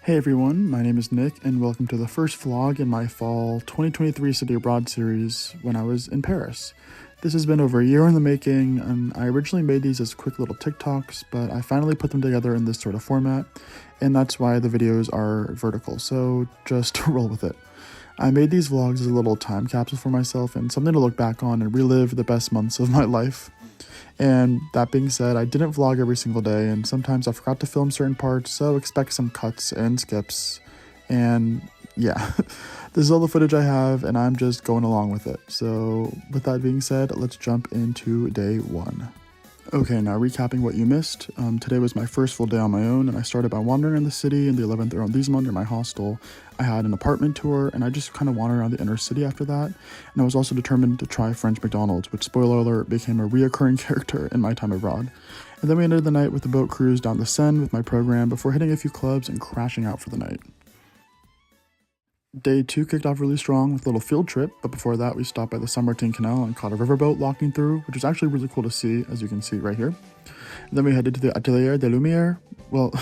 Hey everyone, my name is Nick and welcome to the first vlog in my fall 2023 City Abroad series when I was in Paris. This has been over a year in the making, and I originally made these as quick little TikToks, but I finally put them together in this sort of format, and that's why the videos are vertical, so just roll with it. I made these vlogs as a little time capsule for myself and something to look back on and relive the best months of my life. And that being said, I didn't vlog every single day, and sometimes I forgot to film certain parts, so expect some cuts and skips. And yeah, this is all the footage I have, and I'm just going along with it. So with that being said, let's jump into day one. Okay, now recapping what you missed. Today was my first full day on my own, and I started by wandering in the city in the 11th arrondissement near my hostel. I had an apartment tour, and I just kind of wandered around the inner city after that. And I was also determined to try French McDonald's, which, spoiler alert, became a reoccurring character in my time abroad. And then we ended the night with a boat cruise down the Seine with my program before hitting a few clubs and crashing out for the night. Day 2 kicked off really strong with a little field trip, but before that we stopped by the Saint-Martin Canal and caught a riverboat locking through, which was actually really cool to see, as you can see right here. And then we headed to the Atelier des Lumières. Well,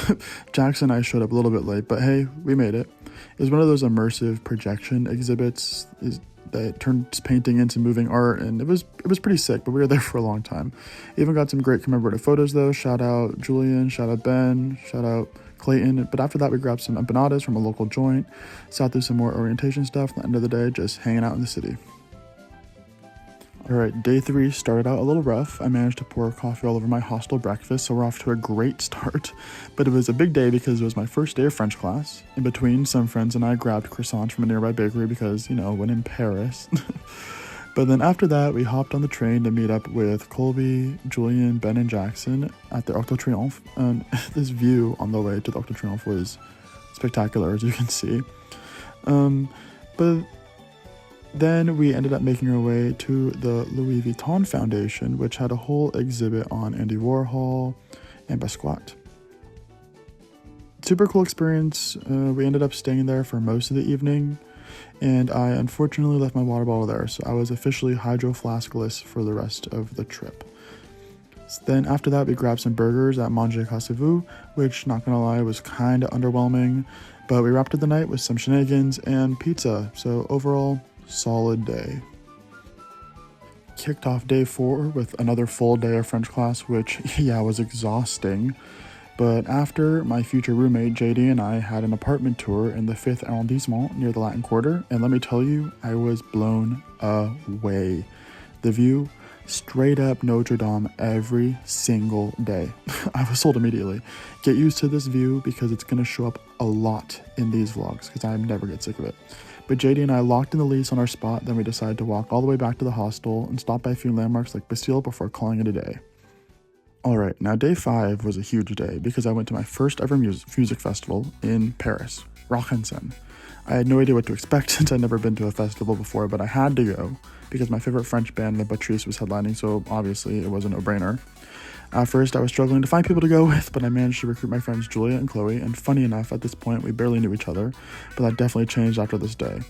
Jackson and I showed up a little bit late, but hey, we made it. It was one of those immersive projection exhibits that turns painting into moving art, and it was pretty sick, but we were there for a long time. Even got some great commemorative photos though. Shout out Julian, shout out Ben, shout out Clayton. But after that we grabbed some empanadas from a local joint, sat through some more orientation stuff, and at the end of the day just hanging out in the city. Alright, day 3 started out a little rough. I managed to pour coffee all over my hostel breakfast, so we're off to a great start. But it was a big day because it was my first day of French class. In between, some friends and I grabbed croissants from a nearby bakery because, you know, when in Paris. But then after that, we hopped on the train to meet up with Colby, Julian, Ben, and Jackson at the Arc de Triomphe. And this view on the way to the Arc de Triomphe was spectacular, as you can see. But then we ended up making our way to the Louis Vuitton Foundation, which had a whole exhibit on Andy Warhol and Basquiat. Super cool experience. We ended up staying there for most of the evening, and I unfortunately left my water bottle there, so I was officially hydro flaskless for the rest of the trip. Then after that, we grabbed some burgers at Manger Cassez-Vous, which, not gonna lie, was kinda underwhelming, but we wrapped up the night with some shenanigans and pizza, so overall, solid day. Kicked off day 4 with another full day of French class, which, yeah, was exhausting. But after, my future roommate JD and I had an apartment tour in the 5th arrondissement near the Latin Quarter, and let me tell you, I was blown away. The view, straight up Notre Dame every single day. I was sold immediately. Get used to this view because it's going to show up a lot in these vlogs because I never get sick of it. But JD and I locked in the lease on our spot, then we decided to walk all the way back to the hostel and stop by a few landmarks like Bastille before calling it a day. Alright, now day 5 was a huge day because I went to my first ever music festival in Paris, Rock en Seine. I had no idea what to expect since I'd never been to a festival before, but I had to go because my favorite French band, Le Patrice, was headlining, so obviously it was a no-brainer. At first, I was struggling to find people to go with, but I managed to recruit my friends Julia and Chloe, and funny enough, at this point, we barely knew each other, but that definitely changed after this day.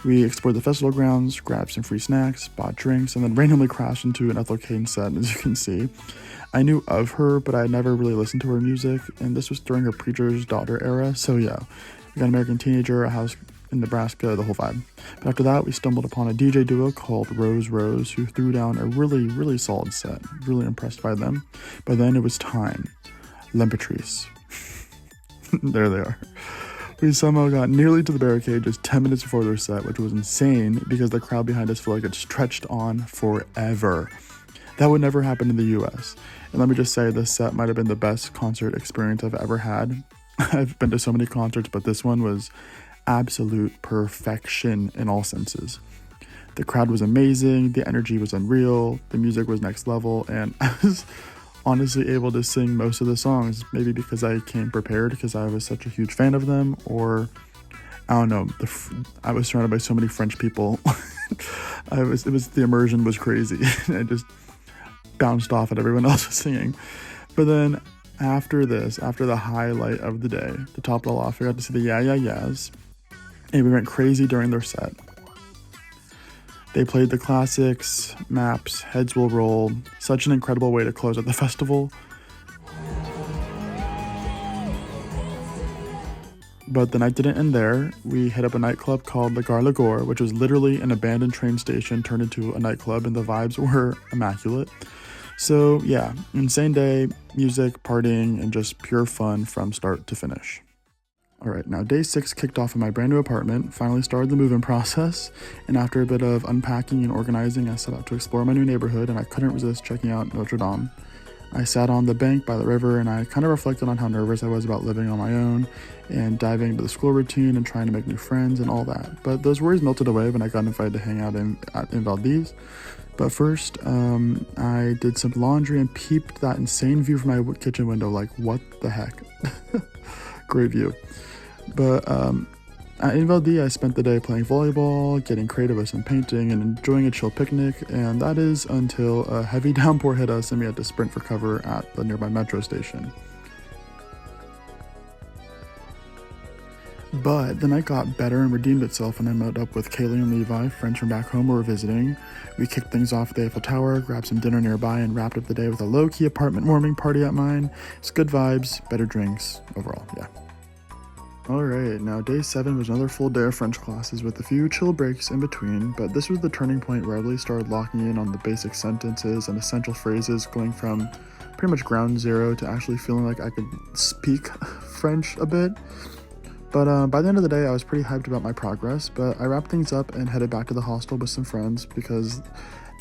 We explored the festival grounds, grabbed some free snacks, bought drinks, and then randomly crashed into an Ethel Cain set, as you can see. I knew of her, but I had never really listened to her music, and this was during her Preacher's Daughter era, so yeah. We got American Teenager, a house in Nebraska, the whole vibe. But after that, we stumbled upon a DJ duo called Rose Rose, who threw down a really solid set. Really impressed by them. But then it was time. Le Patrice. There they are. We somehow got nearly to the barricade just 10 minutes before their set, which was insane because the crowd behind us felt like it stretched on forever. That would never happen in the US. And let me just say, this set might have been the best concert experience I've ever had. I've been to so many concerts, but this one was absolute perfection in all senses. The crowd was amazing, the energy was unreal, the music was next level, and I was honestly able to sing most of the songs, maybe because I came prepared because I was such a huge fan of them, or I don't know, I was surrounded by so many French people. The immersion was crazy. I just bounced off at everyone else was singing. But then after the highlight of the day, to top it all off, we got to see the Yeah Yeah Yeahs, and we went crazy during their set. They played the classics, Maps, Heads Will Roll, such an incredible way to close out the festival. But the night didn't end there. We hit up a nightclub called La Gare Lagore, which was literally an abandoned train station turned into a nightclub, and the vibes were immaculate. So yeah, insane day, music, partying, and just pure fun from start to finish. Alright, now day 6 kicked off in my brand new apartment, finally started the move-in process, and after a bit of unpacking and organizing, I set out to explore my new neighborhood, and I couldn't resist checking out Notre Dame. I sat on the bank by the river, and I kind of reflected on how nervous I was about living on my own, and diving into the school routine and trying to make new friends and all that. But those worries melted away when I got invited to hang out in Valdez. But first, I did some laundry and peeped that insane view from my kitchen window, like, what the heck? Great view. But in Valdez, I spent the day playing volleyball, getting creative with some painting, and enjoying a chill picnic, and that is until a heavy downpour hit us and we had to sprint for cover at the nearby metro station. But the night got better and redeemed itself when I met up with Kaylee and Levi, friends from back home who were visiting. We kicked things off at the Eiffel Tower, grabbed some dinner nearby, and wrapped up the day with a low-key apartment warming party at mine. It's good vibes, better drinks, overall, yeah. Alright, now day 7 was another full day of French classes with a few chill breaks in between, but this was the turning point where I really started locking in on the basic sentences and essential phrases, going from pretty much ground zero to actually feeling like I could speak French a bit. But by the end of the day, I was pretty hyped about my progress, but I wrapped things up and headed back to the hostel with some friends because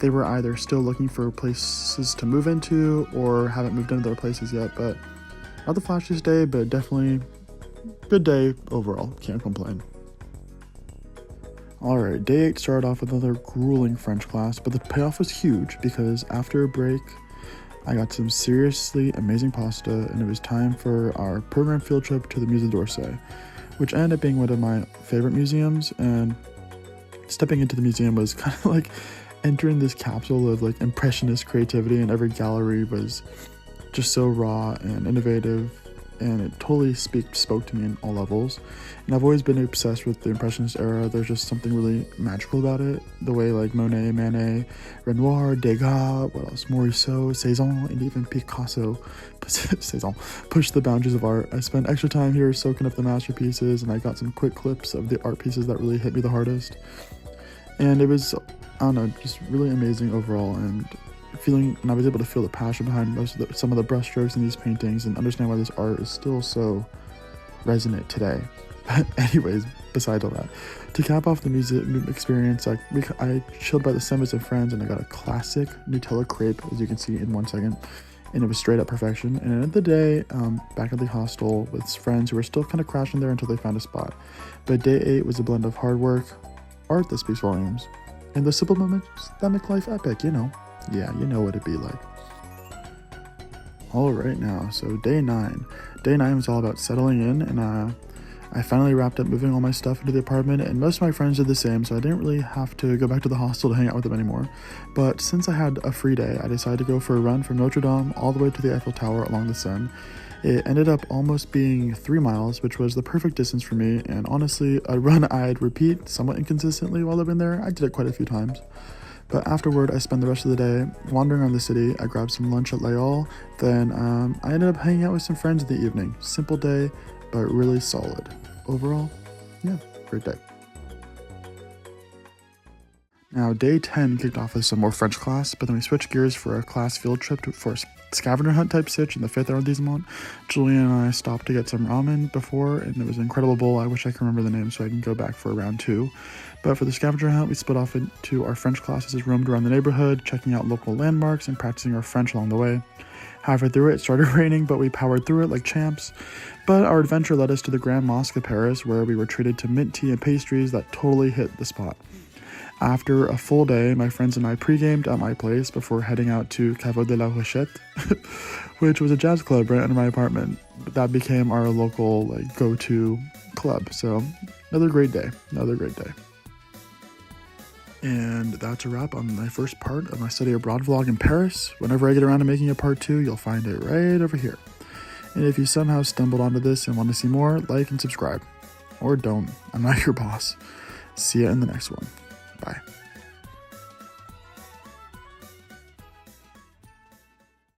they were either still looking for places to move into or haven't moved into their places yet. But not the flashiest day, but definitely good day overall, can't complain. Alright, day 8 started off with another grueling French class, but the payoff was huge because after a break, I got some seriously amazing pasta, and it was time for our program field trip to the Musée d'Orsay, which ended up being one of my favorite museums. And stepping into the museum was kind of like entering this capsule of like impressionist creativity, and every gallery was just so raw and innovative, and it totally spoke to me in all levels. And I've always been obsessed with the Impressionist era. There's just something really magical about it. The way like Monet, Manet, Renoir, Degas, what else, Morisot, Cezanne, and even Picasso Cezanne pushed the boundaries of art. I spent extra time here soaking up the masterpieces, and I got some quick clips of the art pieces that really hit me the hardest. And it was, I don't know, just really amazing overall, and I was able to feel the passion behind some of the brushstrokes in these paintings and understand why this art is still so resonant today. But anyways, besides all that, to cap off the music experience, I chilled by the summits of friends, and I got a classic Nutella crepe, as you can see in 1 second, and it was straight up perfection. And at the end of the day, back at the hostel with friends who were still kind of crashing there until they found a spot. But day 8 was a blend of hard work, art that speaks volumes, and the simple moments that make life epic, you know. Yeah, you know what it'd be like. Alright now, so day 9. Day 9 was all about settling in, and I finally wrapped up moving all my stuff into the apartment, and most of my friends did the same, so I didn't really have to go back to the hostel to hang out with them anymore. But since I had a free day, I decided to go for a run from Notre Dame all the way to the Eiffel Tower along the Seine. It ended up almost being 3 miles, which was the perfect distance for me, and honestly, a run I'd repeat somewhat inconsistently while living there. I did it quite a few times. But afterward, I spent the rest of the day wandering around the city. I grabbed some lunch at Layol, then I ended up hanging out with some friends in the evening. Simple day, but really solid. Overall, yeah, great day. Now, day 10 kicked off with some more French class, but then we switched gears for a class field trip for a scavenger hunt type sitch in the 5th arrondissement. Julian and I stopped to get some ramen before, and it was an incredible bowl. I wish I could remember the name so I can go back for round 2. But for the scavenger hunt, we split off into our French classes, roamed around the neighborhood, checking out local landmarks and practicing our French along the way. Halfway through it started raining, but we powered through it like champs. But our adventure led us to the Grand Mosque of Paris, where we were treated to mint tea and pastries that totally hit the spot. After a full day, my friends and I pre-gamed at my place before heading out to Caveau de la Rochette, which was a jazz club right under my apartment. That became our local go-to club. So another great day. And that's a wrap on my first part of my study abroad vlog in Paris. Whenever I get around to making a part 2, you'll find it right over here. And if you somehow stumbled onto this and want to see more, like and subscribe. Or don't. I'm not your boss. See ya in the next one. Bye.